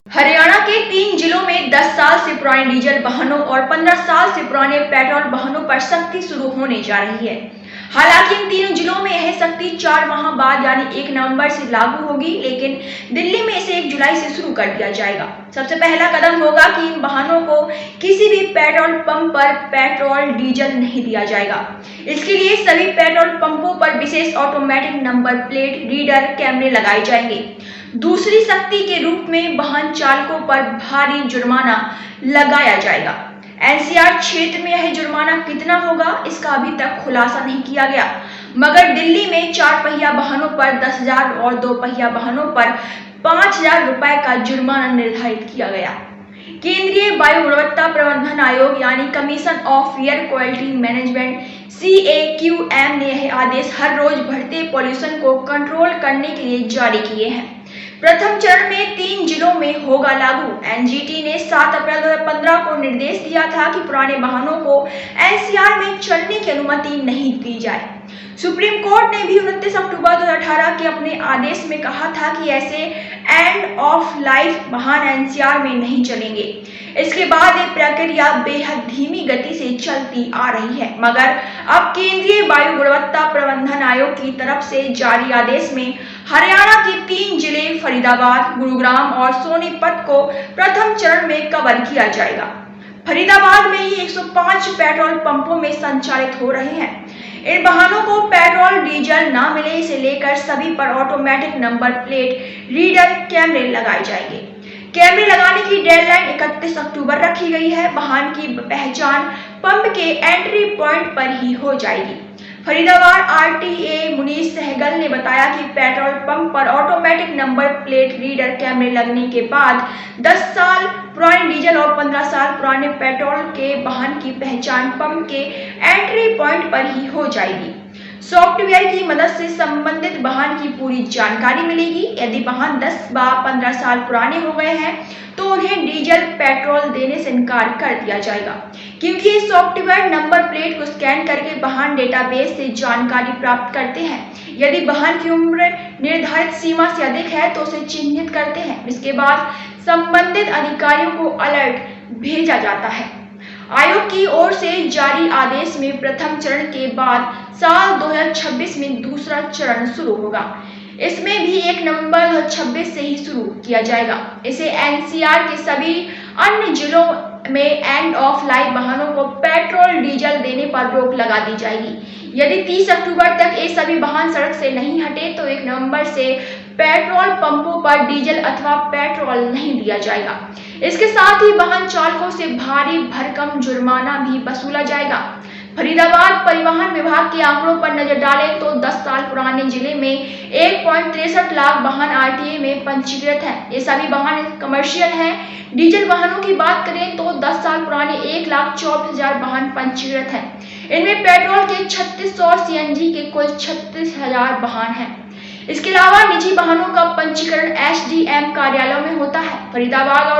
हरियाणा के 3 जिलों में 10 साल से पुराने डीजल वाहनों और 15 साल से पुराने पेट्रोल वाहनों पर सख्ती शुरू होने जा रही है। हालांकि इन तीनों जिलों में यह सख्ती 4 माह बाद यानी 1 नवंबर से लागू होगी, लेकिन दिल्ली में इसे 1 जुलाई से शुरू कर दिया जाएगा। सबसे पहला कदम होगा कि इन वाहनों को किसी भी पेट्रोल पंप पर पेट्रोल डीजल नहीं दिया जाएगा। इसके लिए सभी पेट्रोल पंपों पर विशेष ऑटोमेटिक नंबर प्लेट रीडर कैमरे लगाए जाएंगे। दूसरी सख्ती के रूप में वाहन चालकों पर भारी जुर्माना लगाया जाएगा। एनसीआर क्षेत्र में यह जुर्माना कितना होगा, इसका अभी तक खुलासा नहीं किया गया, मगर दिल्ली में 4 पहिया वाहनों पर 10,000 और 2 पहिया वाहनों पर 5,000 रुपए का जुर्माना निर्धारित किया गया। केंद्रीय वायु गुणवत्ता प्रबंधन आयोग यानी commission of air quality management CAQM ने यह आदेश हर रोज बढ़ते पॉल्यूशन को कंट्रोल करने के लिए जारी किए हैं। प्रथम चरण में 3 जिलों में होगा लागू। एनजीटी ने 7 अप्रैल 2015 को निर्देश दिया था कि पुराने वाहनों को एनसीआर में चलने की अनुमति नहीं दी जाए। सुप्रीम कोर्ट ने भी 29 अक्टूबर 2018 के अपने आदेश में कहा था कि ऐसे एंड ऑफ लाइफ वाहन एनसीआर में नहीं चलेंगे। इसके बाद ये प्रक्रिया बेहद धीमी गति से चलती आ रही है, मगर अब केंद्रीय वायु गुणवत्ता प्रबंधन आयोग की तरफ से जारी आदेश में हरियाणा के 3 जिले फरीदाबाद, गुरुग्राम और सोनीपत को प्रथम चरण में कवर किया जाएगा। फरीदाबाद में ही 105 पेट्रोल पंपों में संचालित हो रहे हैं। इन वाहनों को पेट्रोल डीजल ना मिले, इसे लेकर सभी पर ऑटोमेटिक नंबर प्लेट रीडर कैमरे लगाए जाएंगे। कैमरे लगाने की डेडलाइन 31 अक्टूबर रखी गई है। वाहन की पहचान पंप के एंट्री पॉइंट पर ही हो जाएगी। फरीदाबाद RTA मुनीश सहगल ने बताया कि पेट्रोल पंप पर ऑटोमेटिक नंबर प्लेट रीडर कैमरे लगने के बाद 10 साल पुराने डीजल और 15 साल पुराने पेट्रोल के वाहन की पहचान पंप के एंट्री पॉइंट पर ही हो जाएगी। सॉफ्टवेयर की मदद से संबंधित वाहन की पूरी जानकारी मिलेगी। यदि वाहन 10 व 15 साल पुराने हो गए हैं तो उन्हें डीजल पेट्रोल देने से इनकार कर दिया जाएगा, क्योंकि ये सॉफ्टवेयर नंबर प्लेट को स्कैन करके वाहन डेटाबेस से जानकारी प्राप्त करते हैं। यदि वाहन की उम्र निर्धारित सीमा से अधिक है तो उसे चिन्हित करते हैं। इसके बाद संबंधित अधिकारियों को अलर्ट भेजा जाता है। आयोग की ओर से जारी आदेश में प्रथम चरण के बाद साल 2026 में दूसरा चरण शुरू होगा। इसमें भी 1 नवंबर 2026 से ही शुरू किया जाएगा। इसे एनसीआर के सभी अन्य जिलों में एंड ऑफ लाइफ वाहनों को पेट्रोल डीजल देने पर रोक लगा दी जाएगी। यदि 30 अक्टूबर तक ये सभी वाहन सड़क से नहीं हटे तो 1 नवंबर से पेट्रोल पंपों पर डीजल अथवा पेट्रोल नहीं दिया जाएगा। इसके साथ ही वाहन चालकों से भारी भरकम जुर्माना भी वसूला जाएगा। फरीदाबाद परिवहन विभाग के आंकड़ों पर नजर डालें तो 10 साल पुराने जिले में 1.63 लाख वाहन RTA में पंजीकृत हैं। ये सभी वाहन कमर्शियल हैं। डीजल वाहनों की बात करें तो 10 साल पुराने 1,24,000 वाहन पंजीकृत हैं। इनमें पेट्रोल के 3600 और CNG के कुल 36,000 वाहन हैं। इसके अलावा निजी वाहनों का पंजीकरण SDM कार्यालयों में होता है। फरीदाबाद और